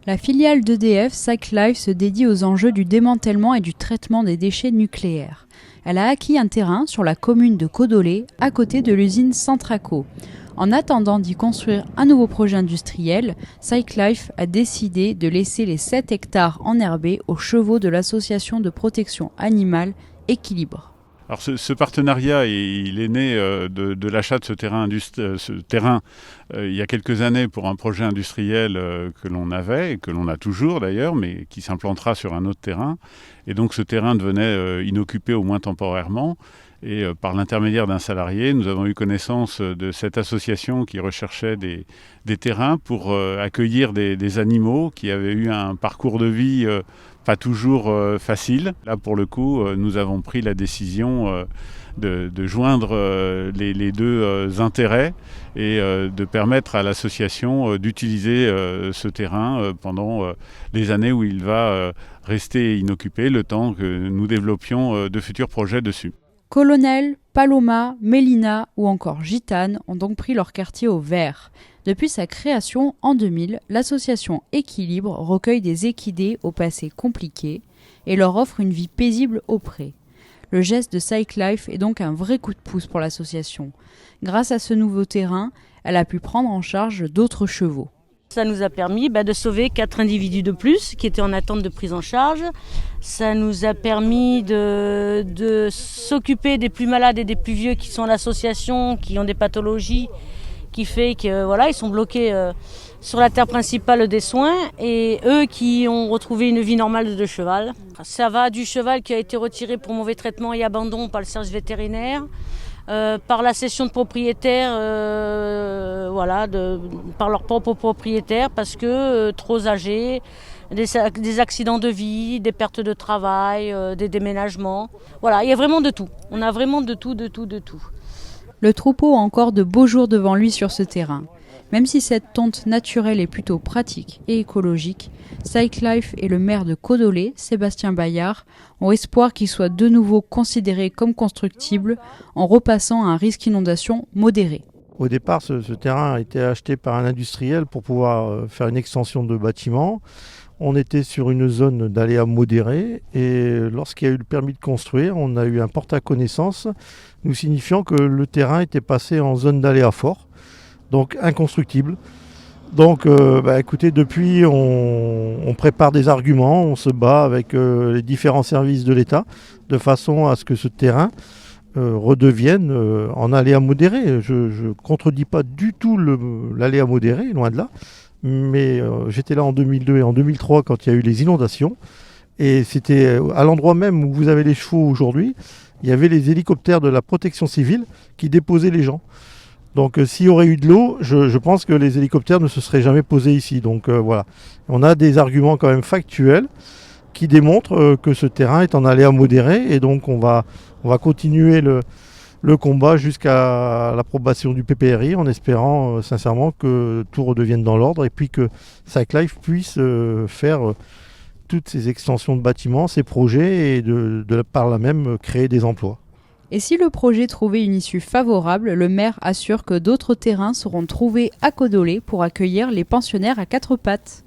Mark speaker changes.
Speaker 1: La filiale d'EDF, Cyclife, se dédie aux enjeux du démantèlement et du traitement des déchets nucléaires. Elle a acquis un terrain sur la commune de Codolet, à côté de l'usine Centraco. En attendant d'y construire un nouveau projet industriel, Cyclife a décidé de laisser les 7 hectares enherbés aux chevaux de l'association de protection animale Équilibre.
Speaker 2: Alors ce partenariat, il est né de l'achat de ce terrain il y a quelques années pour un projet industriel que l'on avait, et que l'on a toujours d'ailleurs, mais qui s'implantera sur un autre terrain. Et donc ce terrain devenait inoccupé au moins temporairement. Et par l'intermédiaire d'un salarié, nous avons eu connaissance de cette association qui recherchait des terrains pour accueillir des animaux qui avaient eu un parcours de vie pas toujours facile. Là, pour le coup, nous avons pris la décision de joindre les deux intérêts et de permettre à l'association d'utiliser ce terrain pendant les années où il va rester inoccupé, le temps que nous développions de futurs projets dessus.
Speaker 1: Colonel, Paloma, Mélina ou encore Gitane ont donc pris leur quartier au vert. Depuis sa création en 2000, l'association Équilibre recueille des équidés au passé compliqué et leur offre une vie paisible auprès. Le geste de Cyclife est donc un vrai coup de pouce pour l'association. Grâce à ce nouveau terrain, elle a pu prendre en charge d'autres chevaux.
Speaker 3: Ça nous a permis de sauver 4 individus de plus qui étaient en attente de prise en charge. Ça nous a permis de s'occuper des plus malades et des plus vieux qui sont à l'association, qui ont des pathologies, qui fait que ils sont bloqués sur la terre principale des soins, et eux qui ont retrouvé une vie normale de cheval. Ça va du cheval qui a été retiré pour mauvais traitement et abandon par le service vétérinaire, par la cession de propriétaires, par leurs propres propriétaires parce que trop âgés, des accidents de vie, des pertes de travail, des déménagements. Voilà, il y a vraiment de tout. On a vraiment de tout.
Speaker 1: Le troupeau a encore de beaux jours devant lui sur ce terrain. Même si cette tonte naturelle est plutôt pratique et écologique, Cyclife et le maire de Codolet, Sébastien Bayard, ont espoir qu'il soit de nouveau considéré comme constructible en repassant à un risque inondation modéré.
Speaker 4: Au départ, ce terrain a été acheté par un industriel pour pouvoir faire une extension de bâtiment. On était sur une zone d'aléa modéré et lorsqu'il y a eu le permis de construire, on a eu un porte à connaissance nous signifiant que le terrain était passé en zone d'aléa fort, donc inconstructible. Donc écoutez, depuis on prépare des arguments, on se bat avec les différents services de l'État de façon à ce que ce terrain redevienne en aléa modéré. Je ne contredis pas du tout l'aléa modéré, loin de là. Mais j'étais là en 2002 et en 2003 quand il y a eu les inondations. Et c'était à l'endroit même où vous avez les chevaux aujourd'hui, il y avait les hélicoptères de la protection civile qui déposaient les gens. Donc s'il y aurait eu de l'eau, je pense que les hélicoptères ne se seraient jamais posés ici. Donc voilà, on a des arguments quand même factuels qui démontrent que ce terrain est en aléa modéré. Et donc on va continuer le combat jusqu'à l'approbation du PPRI en espérant sincèrement que tout redevienne dans l'ordre et puis que Cyclife puisse faire toutes ces extensions de bâtiments, ces projets et par là même créer des emplois.
Speaker 1: Et si le projet trouvait une issue favorable, le maire assure que d'autres terrains seront trouvés à Codolet pour accueillir les pensionnaires à 4 pattes.